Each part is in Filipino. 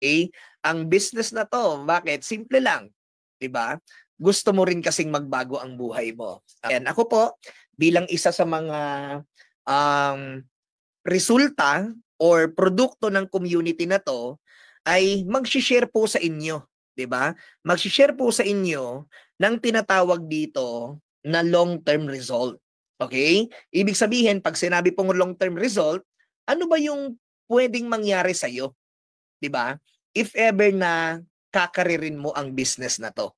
Okay? Ang business na to, bakit? Simple lang. 'Di ba? Gusto mo rin kasing magbago ang buhay mo. And ako po, bilang isa sa mga um, resulta or produkto ng community na to, ay mag-share po sa inyo. 'Di ba? Mag-share po sa inyo ng tinatawag dito na long-term result. Okay? Ibig sabihin, pag sinabi pong long-term result, ano ba yung pwedeng mangyari sa'yo? 'Di ba? If ever na kakaririn mo ang business na to,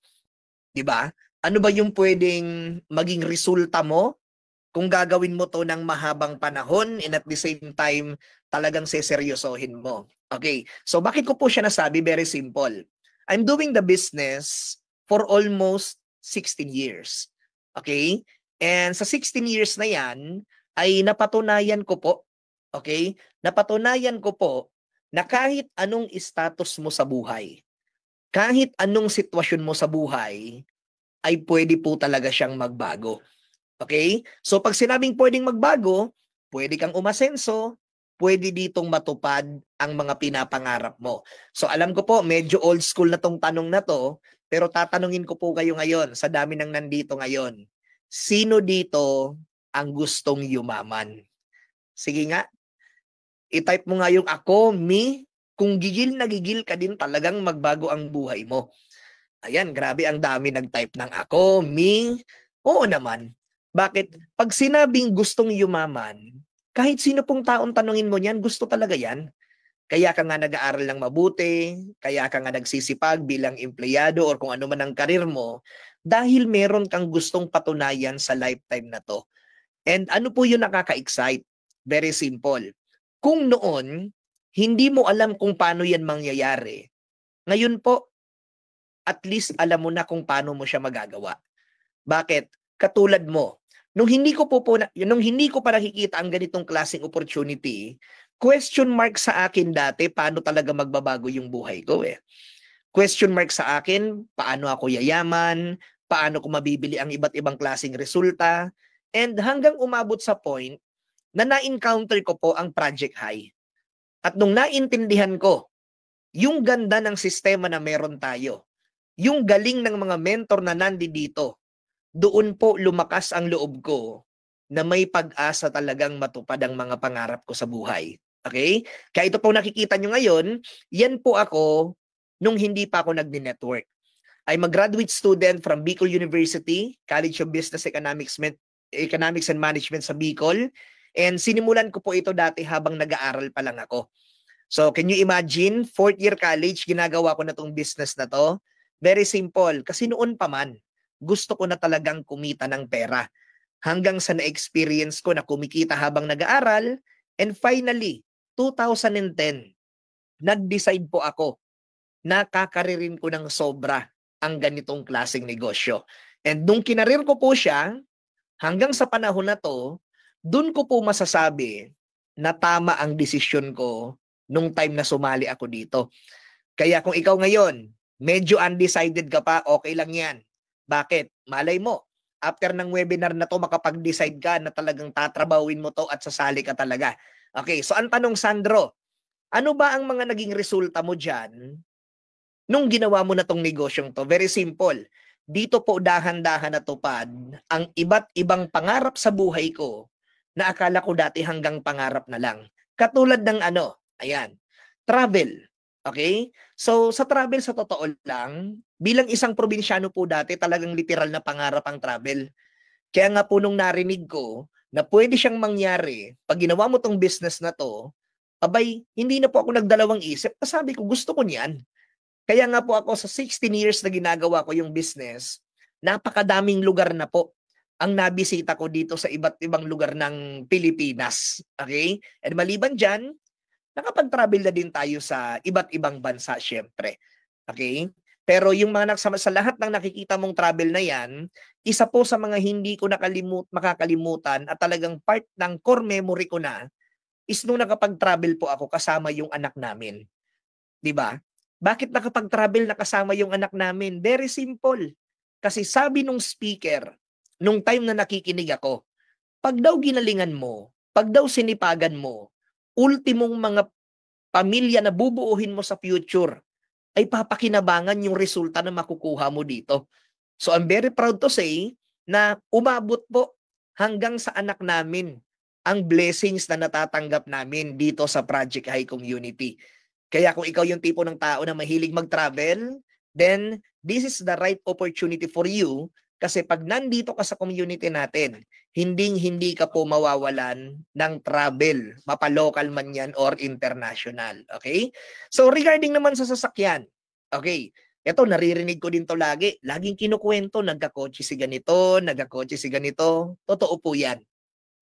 'di ba? Ano ba yung pwedeng maging resulta mo kung gagawin mo to ng mahabang panahon and at the same time talagang seseryosohin mo? Okay. So bakit ko po siya nasabi? Very simple. I'm doing the business for almost 16 years. Okay? And sa 16 years na yan, ay napatunayan ko po, okay? Napatunayan ko po na kahit anong status mo sa buhay, kahit anong sitwasyon mo sa buhay, ay pwede po talaga siyang magbago. Okay? So pag sinabing pwedeng magbago, pwede kang umasenso, pwede ditong matupad ang mga pinapangarap mo. So alam ko po, medyo old school na tong tanong na to, pero tatanungin ko po kayo ngayon, sa dami ng nandito ngayon, sino dito ang gustong yumaman? Sige nga, i-type mo nga yung ako, me, kung gigil na gigil ka din talagang magbago ang buhay mo. Ayan, grabe ang dami nag-type ng ako, me. Oo naman. Bakit? Pag sinabing gustong yumaman, kahit sino pong taong tanungin mo niyan, gusto talaga yan. Kaya ka nga nag-aaral ng mabuti, kaya ka nga nagsisipag bilang empleyado or kung ano man ang karir mo, dahil meron kang gustong patunayan sa lifetime na to. And ano po yung nakaka-excite? Very simple. Kung noon, hindi mo alam kung paano yan mangyayari, ngayon po, at least alam mo na kung paano mo siya magagawa. Bakit? Katulad mo, nung hindi ko pa nakikita ang ganitong klaseng opportunity, question mark sa akin dati paano talaga magbabago yung buhay ko eh. Question mark sa akin, paano ako yayaman, paano ko mabibili ang iba't ibang klaseng resulta, and hanggang umabot sa point na na-encounter ko po ang Project High. At nung naintindihan ko yung ganda ng sistema na meron tayo, yung galing ng mga mentor na nandito, doon po lumakas ang loob ko na may pag-asa talagang matupad ang mga pangarap ko sa buhay. Okay? Kaya ito po nakikita nyo ngayon, yan po ako nung hindi pa ako nag-network. I'm a graduate student from Bicol University, College of Business Economics and Management sa Bicol. And sinimulan ko po ito dati habang nag-aaral pa lang ako. So can you imagine, 4th year college, ginagawa ko na tong business na to. Very simple. Kasi noon pa man, gusto ko na talagang kumita ng pera. Hanggang sa na-experience ko na kumikita habang nag-aaral. And finally, 2010, nag-decide po ako na kakaririn ko ng sobra ang ganitong klaseng negosyo. And nung kinarir ko po siya, hanggang sa panahon na to, dun ko po masasabi na tama ang desisyon ko nung time na sumali ako dito. Kaya kung ikaw ngayon, medyo undecided ka pa, okay lang yan. Bakit? Malay mo, after ng webinar na to, makapag-decide ka na talagang tatrabawin mo to at sasali ka talaga. Okay, so ang tanong, Sandro, ano ba ang mga naging resulta mo dyan nung ginawa mo na tong negosyong to? Very simple. Dito po dahan-dahan natupad ang iba't ibang pangarap sa buhay ko na akala ko dati hanggang pangarap na lang. Katulad ng ayan, travel. Okay? So, sa travel, sa totoo lang, bilang isang probinsyano po dati, talagang literal na pangarap ang travel. Kaya nga po nung narinig ko na pwede siyang mangyari pag ginawa mo tong business na to, abay, hindi na po ako nagdalawang isip. Sabi ko, gusto ko niyan. Kaya nga po ako sa 16 years na ginagawa ko yung business, napakadaming lugar na po ang nabisita ko dito sa iba't ibang lugar ng Pilipinas. Okay? And maliban dyan, nakapag-travel na din tayo sa iba't ibang bansa, syempre. Okay? Pero yung mga sa lahat ng nakikita mong travel na yan, isa po sa mga hindi ko makakalimutan at talagang part ng core memory ko na is nung nakapag-travel po ako kasama yung anak namin. 'Di ba? Bakit nakapag-travel na kasama yung anak namin? Very simple. Kasi sabi nung speaker, nung time na nakikinig ako, pag daw ginalingan mo, pag daw sinipagan mo, ultimong mga pamilya na bubuuhin mo sa future, ay papakinabangan yung resulta na makukuha mo dito. So I'm very proud to say na umabot po hanggang sa anak namin ang blessings na natatanggap namin dito sa Project High Community. Kaya kung ikaw yung tipo ng tao na mahilig mag-travel, then this is the right opportunity for you kasi pag nandito ka sa community natin, hindi ka po mawawalan ng travel, mapa-local man yan or international. Okay? So regarding naman sa sasakyan, okay, ito naririnig ko din to lagi. Laging kinukwento, nagkakotse si ganito, nagkakotse si ganito. Totoo po yan.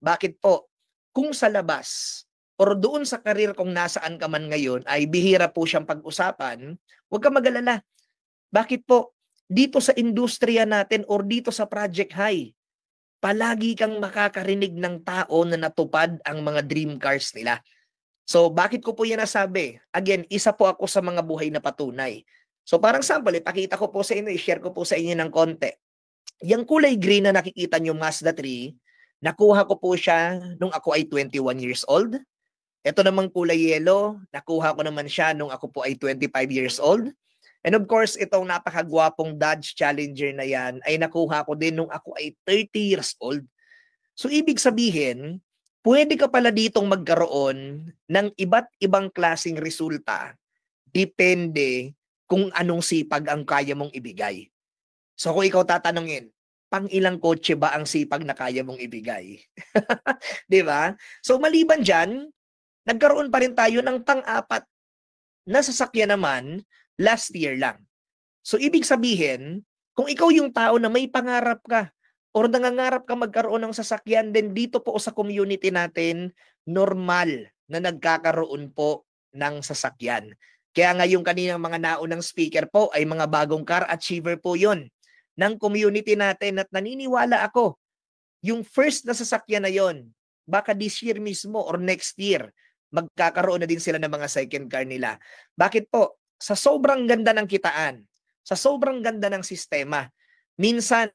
Bakit po? Kung sa labas or doon sa karir kung nasaan ka man ngayon ay bihira po siyang pag-usapan, huwag ka mag-alala. Bakit po? Dito sa industriya natin or dito sa Project High, palagi kang makakarinig ng tao na natupad ang mga dream cars nila. So, bakit ko po yan nasabi? Again, isa po ako sa mga buhay na patunay. So, parang sample, ipakita ko po sa inyo, i-share ko po sa inyo ng konti. Yung kulay green na nakikita nyo, Mazda 3, nakuha ko po siya nung ako ay 21 years old. Ito namang kulay yellow, nakuha ko naman siya nung ako po ay 25 years old. And of course, itong napakagwapong Dodge Challenger na yan ay nakuha ko din nung ako ay 30 years old. So ibig sabihin, pwede ka pala ditong magkaroon ng iba't ibang klaseng resulta depende kung anong sipag ang kaya mong ibigay. So kung ikaw tatanungin, pang ilang kotse ba ang sipag na kaya mong ibigay? 'Di ba? So maliban diyan, nagkaroon pa rin tayo ng pang-apat na sasakyan naman last year lang. So ibig sabihin, kung ikaw yung tao na may pangarap ka or nangangarap ka magkaroon ng sasakyan, then dito po sa community natin, normal na nagkakaroon po ng sasakyan. Kaya nga yung kaninang mga naunang speaker po ay mga bagong car achiever po yon ng community natin at naniniwala ako, yung first na sasakyan na yon, baka this year mismo or next year, magkakaroon na din sila ng mga second car nila. Bakit po? Sa sobrang ganda ng kitaan, sa sobrang ganda ng sistema, minsan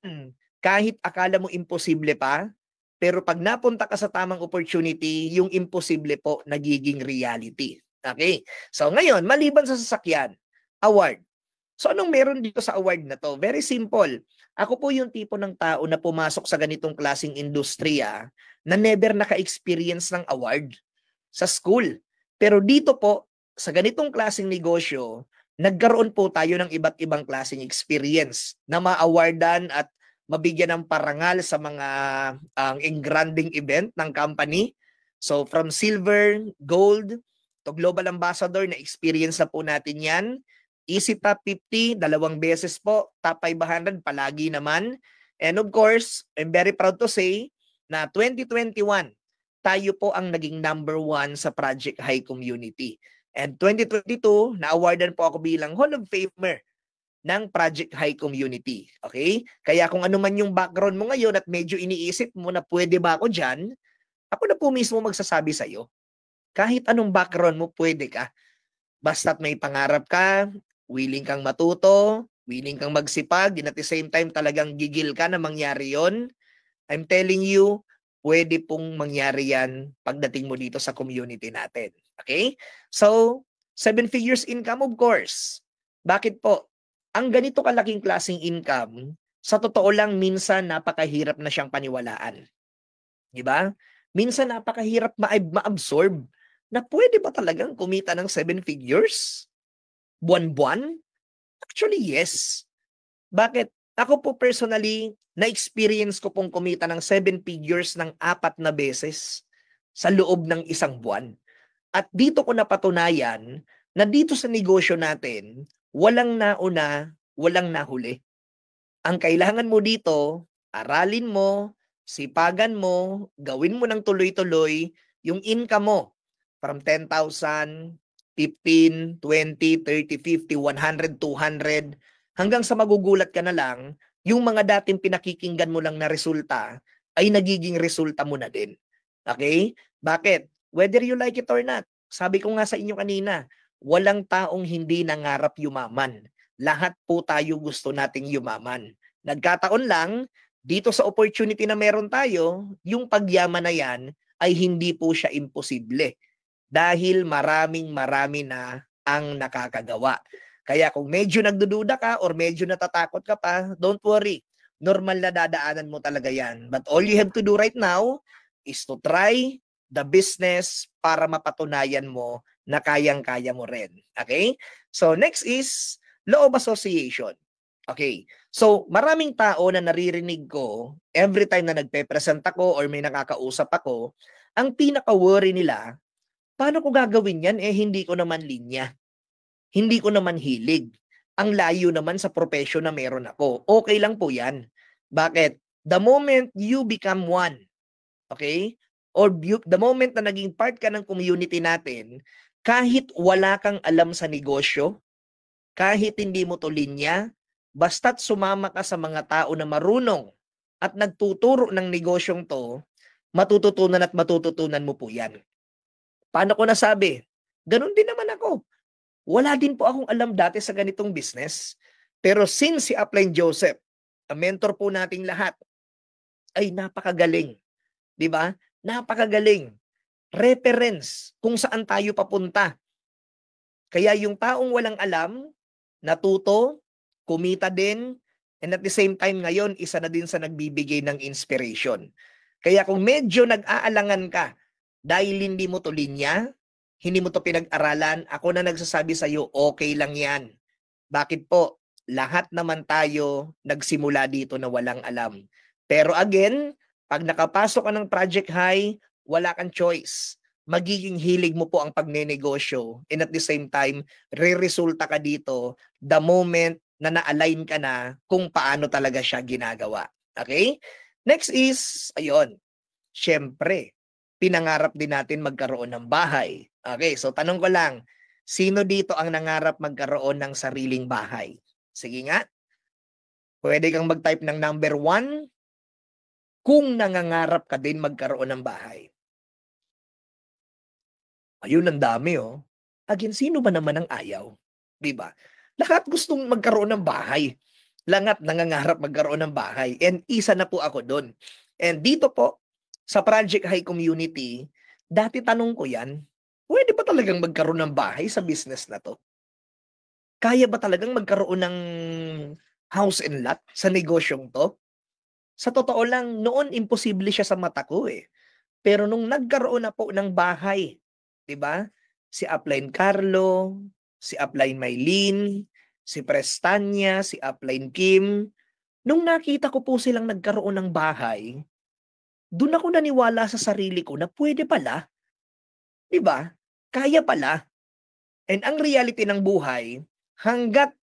kahit akala mo imposible pa, pero pag napunta ka sa tamang opportunity, yung imposible po nagiging reality. Okay? So ngayon, maliban sa sasakyan, award. So anong meron dito sa award na to? Very simple. Ako po yung tipo ng tao na pumasok sa ganitong klaseng industriya na never naka-experience ng award sa school. Pero dito po, sa ganitong klaseng negosyo, nagkaroon po tayo ng iba't ibang klaseng experience na ma-awardan at mabigyan ng parangal sa mga engranding event ng company. So from silver, gold, to global ambassador, na experience na po natin yan. Easy Top 50, 2 beses po. Top 500, palagi naman. And of course, I'm very proud to say na 2021, tayo po ang naging #1 sa Project High Community. And 2022, na-awardan po ako bilang Hall of Famer ng Project High Community. Okay? Kaya kung ano man yung background mo ngayon at medyo iniisip mo na pwede ba ako dyan, ako na po mismo magsasabi sa'yo. Kahit anong background mo, pwede ka. Basta't may pangarap ka, willing kang matuto, willing kang magsipag, and at the same time talagang gigil ka na mangyari yon. I'm telling you, pwede pong mangyari yan pagdating mo dito sa community natin. Okay? So, 7 figures income, of course. Bakit po? Ang ganito kalaking klaseng income, sa totoo lang, minsan napakahirap na siyang paniwalaan. Diba? Minsan napakahirap ma-absorb na pwede ba talagang kumita ng 7 figures? Buwan-buwan? Actually, yes. Bakit? Ako po personally, na-experience ko pong kumita ng 7 figures ng 4 na beses sa loob ng isang buwan. At dito ko napatunayan na dito sa negosyo natin, walang nauna, walang nahuli. Ang kailangan mo dito, aralin mo, sipagan mo, gawin mo ng tuloy-tuloy yung income mo from 10,000, 15, 20, 30, 50, 100, 200, hanggang sa magugulat ka na lang, yung mga dating pinakikinggan mo lang na resulta, ay nagiging resulta mo na din. Okay? Bakit? Whether you like it or not, sabi ko nga sa inyo kanina, walang taong hindi nangarap yumaman. Lahat po tayo gusto nating yumaman. Nagkataon lang, dito sa opportunity na meron tayo, yung pagyaman na yan ay hindi po siya imposible. dahil marami na ang nakakagawa. Kaya kung medyo nagdududa ka or medyo natatakot ka pa, don't worry. Normal na dadaanan mo talaga yan. But all you have to do right now is to try the business para mapatunayan mo na kayang-kaya mo rin. Okay? So next is law of association. Okay. So maraming tao na naririnig ko every time na nagpe-present ako or may nakakausap ako, ang pinaka-worry nila, paano ko gagawin yan? Hindi ko naman linya. Hindi ko naman hilig. Ang layo naman sa profession na meron ako. Okay lang po yan. Bakit? The moment you become one, okay? Or the moment na naging part ka ng community natin, kahit wala kang alam sa negosyo, kahit hindi mo to linya, basta't sumama ka sa mga tao na marunong at nagtuturo ng negosyong to, matututunan at matututunan mo po yan. Paano ko nasabi? Ganun din naman ako. Wala din po akong alam dati sa ganitong business. Pero since si Upline Joseph, ang mentor po nating lahat, ay napakagaling. Di ba? Napakagaling. Reference kung saan tayo papunta. Kaya yung taong walang alam, natuto, kumita din, and at the same time ngayon, isa na din sa nagbibigay ng inspiration. Kaya kung medyo nag-aalangan ka dahil hindi mo to linya, hindi mo to pinag-aralan, ako na nagsasabi sa iyo, okay lang yan. Bakit po? Lahat naman tayo nagsimula dito na walang alam. Pero again, pag nakapasok ka ng Project High, wala kang choice. Magiging hilig mo po ang pagnenegosyo. And at the same time, re-resulta ka dito the moment na na-align ka na kung paano talaga siya ginagawa. Okay? Next is, ayun, syempre, pinangarap din natin magkaroon ng bahay. Okay, so tanong ko lang, sino dito ang nangarap magkaroon ng sariling bahay? Sige nga, pwede kang mag-type ng number 1 kung nangangarap ka din magkaroon ng bahay. Ayun, ang dami oh. Again, sino ba naman ang ayaw? Diba? Lahat gustong magkaroon ng bahay. Lahat nangangarap magkaroon ng bahay. And isa na po ako doon. And dito po, sa Project High Community, dati tanong ko yan, pwede ba talagang magkaroon ng bahay sa business na to? Kaya ba talagang magkaroon ng house and lot sa negosyong to? Sa totoo lang, noon imposible siya sa mata ko eh. Pero nung nagkaroon na po ng bahay, 'di ba? Si Upline Carlo, si Upline Maylene, si Prestanya, si Upline Kim, nung nakita ko po silang nagkaroon ng bahay, doon ako naniwala sa sarili ko na pwede pala. 'Di ba? Kaya pala. And ang reality ng buhay, hangga't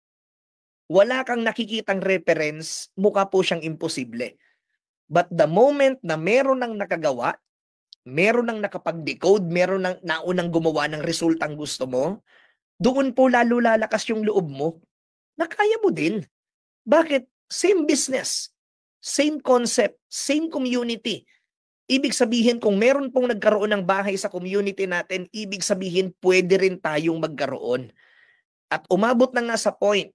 wala kang nakikitang reference, mukha po siyang imposible. But the moment na meron ng nakagawa, meron ng nakapag-decode, meron ng naunang gumawa ng resultang gusto mo, doon po lalo lalakas yung loob mo na kaya mo din. Bakit? Same business, same concept, same community. Ibig sabihin, kung meron pong nagkaroon ng bahay sa community natin, ibig sabihin, pwede rin tayong magkaroon. At umabot na nga sa point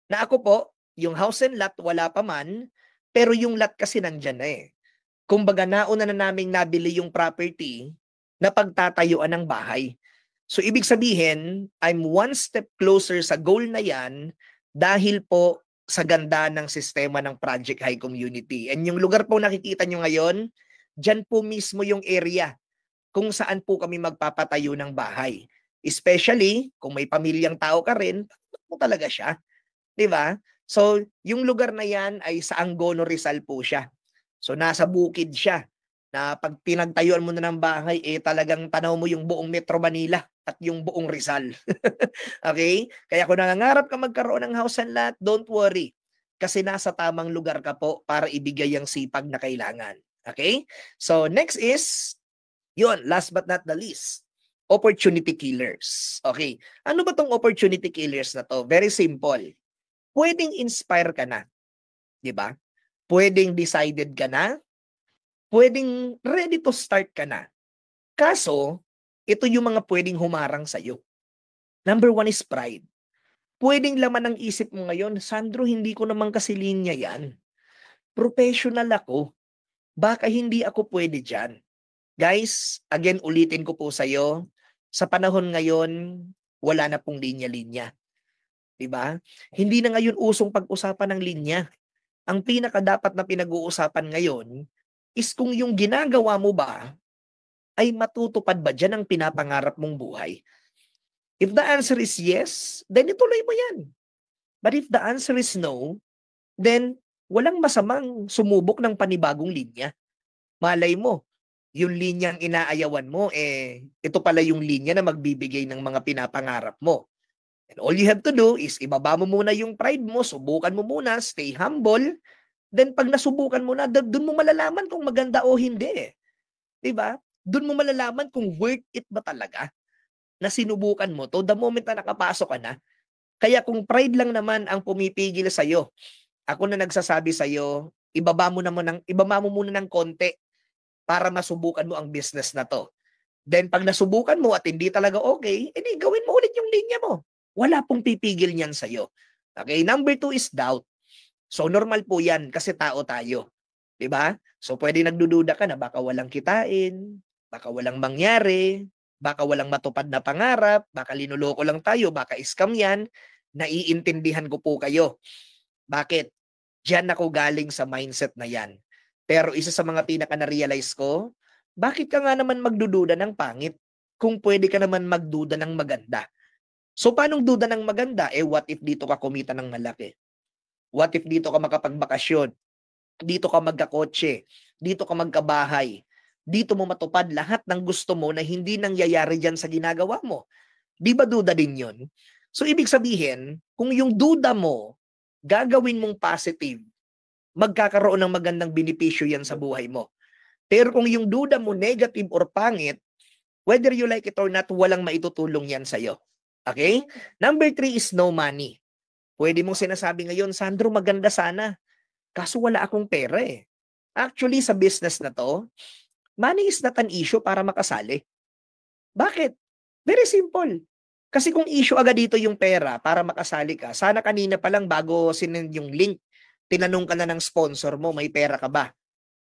na ako po, yung house and lot, wala pa man, pero yung lot kasi nandyan na eh. Kumbaga, nauna na naming nabili yung property na pagtatayuan ng bahay. So, ibig sabihin, I'm one step closer sa goal na yan dahil po sa ganda ng sistema ng Project High Community. And yung lugar po nakikita nyo ngayon, dyan po mismo yung area kung saan po kami magpapatayo ng bahay. Especially, kung may pamilyang tao ka rin, mo talaga siya. Diba? So, yung lugar na yan ay sa Angono, Rizal po siya. So, nasa bukid siya. Na pag pinagtayuan mo na ng bahay, talagang tanaw mo yung buong Metro Manila at yung buong Rizal. Okay? Kaya kung nangangarap ka magkaroon ng house and lot, don't worry. Kasi nasa tamang lugar ka po para ibigay ang sipag na kailangan. Okay? So, next is, yun, last but not the least, opportunity killers. Okay. Ano ba tong opportunity killers na to? Very simple. Pwedeng inspire ka na. Diba? Pwedeng decided ka na. Pwedeng ready to start ka na. Kaso, ito yung mga pwedeng humarang sa'yo. Number 1 is pride. Pwedeng laman ng isip mo ngayon, Sandro, hindi ko naman kasi linya yan. Professional ako. Baka hindi ako pwede dyan. Guys, again, ulitin ko po sa'yo, Sa panahon ngayon, wala na pong linya-linya, 'di ba? Hindi na ngayon usong pag-usapan ng linya. Ang pinakadapat na pinag-uusapan ngayon is kung yung ginagawa mo ba ay matutupad ba diyan ang pinapangarap mong buhay? If the answer is yes, then ituloy mo 'yan. But if the answer is no, then walang masamang sumubok ng panibagong linya. Malay mo, yung linyang inaayawan mo, ito pala yung linya na magbibigay ng mga pinapangarap mo. And all you have to do is ibaba mo muna yung pride mo, subukan mo muna, stay humble, then pag nasubukan mo na, doon mo malalaman kung maganda o hindi. 'Di ba? Doon mo malalaman kung worth it ba talaga na sinubukan mo to the moment na nakapasok ka na. Kaya kung pride lang naman ang pumipigil sa'yo, ako na nagsasabi sa'yo, ibaba mo muna ng konti para masubukan mo ang business na 'to. Then 'pag nasubukan mo at hindi talaga okay, edi gawin mo ulit yung linya mo. Wala pong pipigil niyan sa'yo. Okay, number 2 is doubt. So normal po 'yan kasi tao tayo, 'di ba? So pwede nagdududa ka na baka walang kitain, baka walang mangyari, baka walang matupad na pangarap, baka linuloko lang tayo, baka scam 'yan. Naiintindihan ko po kayo. Bakit? Diyan ako galing sa mindset na 'yan. Pero isa sa mga pinaka na-realize ko, bakit ka nga naman magdududa ng pangit kung pwede ka naman magduda ng maganda? So paanong duda ng maganda? What if dito ka kumita ng malaki? What if dito ka makapagbakasyon? Dito ka magkakotse? Dito ka magkabahay? Dito mo matupad lahat ng gusto mo na hindi nangyayari diyan sa ginagawa mo? Di ba duda din yun? So ibig sabihin, kung yung duda mo, gagawin mong positive, magkakaroon ng magandang benepisyo yan sa buhay mo. Pero kung yung duda mo negative or pangit, whether you like it or not, walang maitutulong yan sa'yo. Okay? Number 3 is no money. Pwede mong sinasabi ngayon, Sandro, maganda sana. Kaso wala akong pera eh. Actually, sa business na to, money is not an issue para makasali. Bakit? Very simple. Kasi kung issue agad dito yung pera para makasali ka, sana kanina pa lang bago sinend yung link, tinanong ka na ng sponsor mo, may pera ka ba?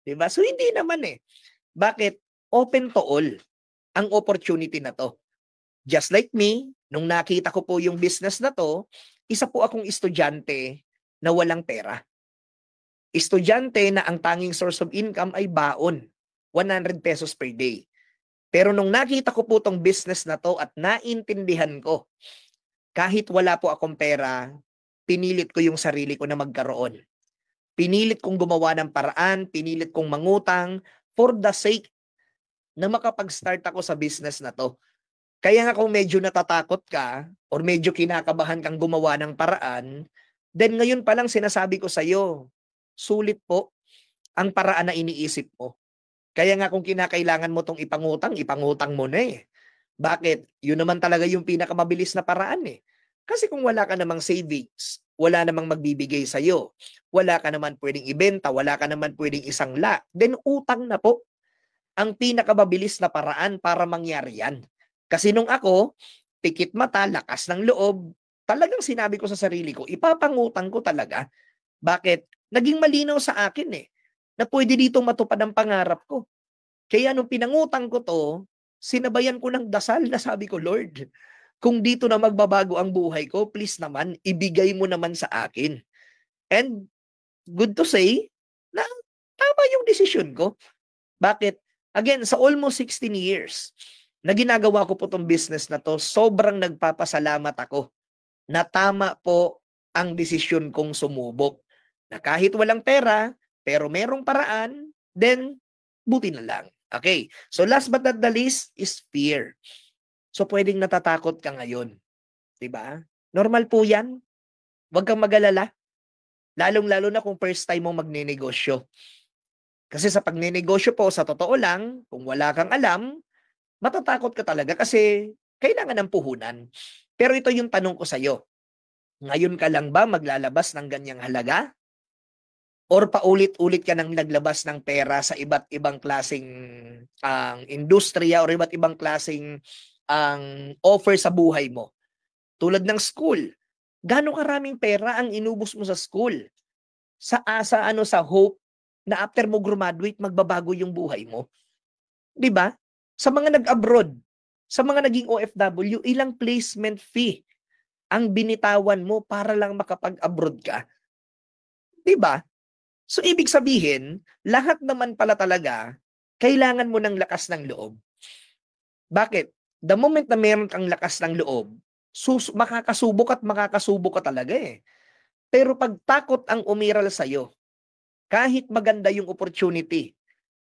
Diba? So hindi naman eh. Bakit? Open to all ang opportunity na to. Just like me, nung nakita ko po yung business na to, isa po akong estudyante na walang pera. Estudyante na ang tanging source of income ay baon, 100 pesos per day. Pero nung nakita ko po tong business na to at naintindihan ko, kahit wala po akong pera, pinilit ko yung sarili ko na magkaroon. Pinilit kong gumawa ng paraan, pinilit kong mangutang for the sake na makapag-start ako sa business na to. Kaya nga kung medyo natatakot ka or medyo kinakabahan kang gumawa ng paraan, then ngayon pa lang sinasabi ko sa'yo, sulit po ang paraan na iniisip mo. Kaya nga kung kinakailangan mo tong ipangutang mo na eh. Bakit? Yun naman talaga yung pinakamabilis na paraan eh. Kasi kung wala ka namang savings, wala namang magbibigay sa'yo, wala ka naman pwedeng ibenta, wala ka naman pwedeng isangla, then utang na po ang pinakamabilis na paraan para mangyari yan. Kasi nung ako, pikit mata, lakas ng loob, talagang sinabi ko sa sarili ko, ipapangutang ko talaga. Bakit? Naging malinaw sa akin eh, na pwede ditong matupad ang pangarap ko. Kaya nung pinangutang ko to, sinabayan ko ng dasal na sabi ko, Lord, kung dito na magbabago ang buhay ko, please naman, ibigay mo naman sa akin. And good to say, na tama yung desisyon ko. Bakit? Again, sa almost 16 years, na ginagawa ko po tong business na to, sobrang nagpapasalamat ako na tama po ang desisyon kong sumubok. Na kahit walang pera, pero merong paraan, then buti na lang. Okay. So last but not the least is fear. So pwedeng natatakot ka ngayon. 'Di ba? Normal po 'yan. Huwag kang mag-alala. Lalong-lalo na kung first time mo magnenegosyo. Kasi sa pagnenegosyo po, sa totoo lang, kung wala kang alam, matatakot ka talaga kasi kailangan ng puhunan. Pero ito yung tanong ko sa'yo. Ngayon ka lang ba maglalabas ng ganyang halaga? Or paulit-ulit ka nang naglabas ng pera sa iba't ibang klaseng industriya or iba't ibang klaseng offer sa buhay mo? Tulad ng school. Gaano karaming pera ang inubos mo sa school? Sa asa, sa hope na after mo graduate, magbabago yung buhay mo. 'Di ba? Sa mga nag-abroad, Sa mga naging OFW, ilang placement fee ang binitawan mo para lang makapag-abroad ka? 'Di ba? So ibig sabihin, lahat naman pala talaga kailangan mo ng lakas ng loob. Bakit? The moment na meron kang lakas ng loob, makakasubok ka talaga eh. Pero pag takot ang umiral sa'yo, kahit maganda yung opportunity,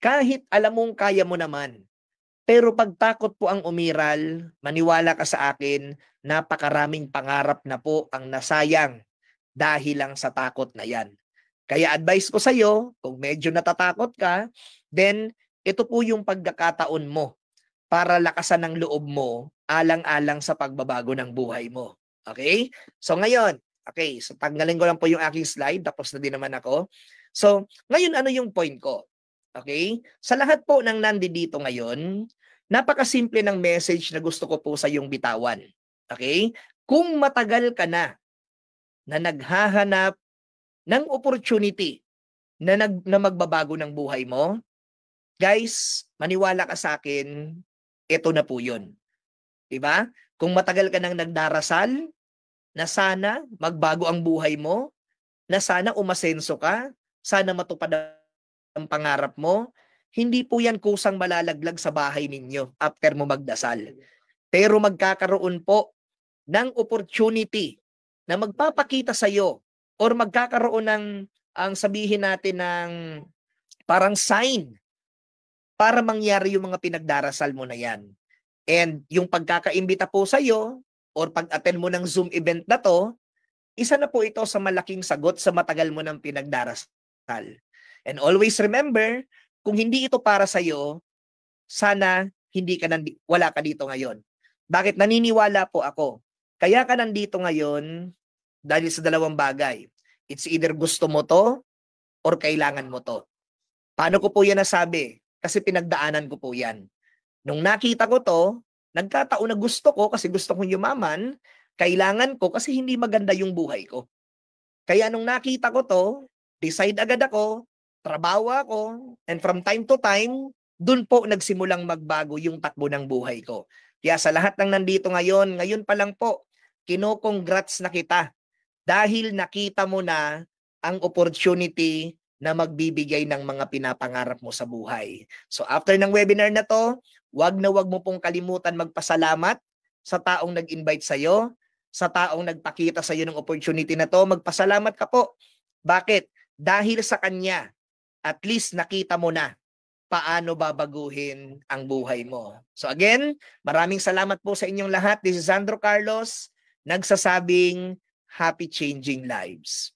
kahit alam mong kaya mo naman, pero pag takot po ang umiral, maniwala ka sa akin, napakaraming pangarap na po ang nasayang dahil lang sa takot na yan. Kaya advice ko sa'yo, kung medyo natatakot ka, then ito po yung pagkakataon mo para lakasan ng loob mo alang-alang sa pagbabago ng buhay mo. Okay? So ngayon, okay, so tanggalin ko lang po yung aking slide, tapos na din naman ako. So, ngayon ano yung point ko? Okay? Sa lahat po ng nandito ngayon, napakasimple ng message na gusto ko po sa yung bitawan. Okay? Kung matagal ka na naghahanap ng opportunity na magbabago ng buhay mo, guys, maniwala ka sa akin, ito na po yun. Diba? Kung matagal ka nang nagdarasal, na sana magbago ang buhay mo, na sana umasenso ka, sana matupad ang pangarap mo, hindi po yan kusang malalaglag sa bahay ninyo after mo magdasal. Pero magkakaroon po ng opportunity na magpapakita sa iyo or magkakaroon ng ang sabihin natin ng parang sign para mangyari yung mga pinagdarasal mo na yan. And yung pagkakaimbita po sa iyo or pag-attend mo ng Zoom event na to, isa na po ito sa malaking sagot sa matagal mo ng pinagdarasal. And always remember, kung hindi ito para sa iyo, sana wala ka dito ngayon. Bakit? Naniniwala po ako. Kaya ka nandito ngayon dahil sa dalawang bagay. It's either gusto mo to or kailangan mo to. Paano ko po yan nasabi? Kasi pinagdaanan ko po yan. Nung nakita ko to, nagkataon na gusto ko kasi gusto kong yumaman, kailangan ko kasi hindi maganda yung buhay ko. Kaya nung nakita ko to, decide agad ako, trabaho ako, and from time to time, dun po nagsimulang magbago yung takbo ng buhay ko. Kaya sa lahat ng nandito ngayon pa lang po, kino-congrats na kita dahil nakita mo na ang opportunity na magbibigay ng mga pinapangarap mo sa buhay. So after ng webinar na to, wag mo pong kalimutan magpasalamat sa taong nag-invite sa'yo, sa taong nagpakita sa'yo ng opportunity na to, magpasalamat ka po. Bakit? Dahil sa kanya, at least nakita mo na paano babaguhin ang buhay mo. So again, maraming salamat po sa inyong lahat. This is Sandro Carlos, nagsasabing happy changing lives.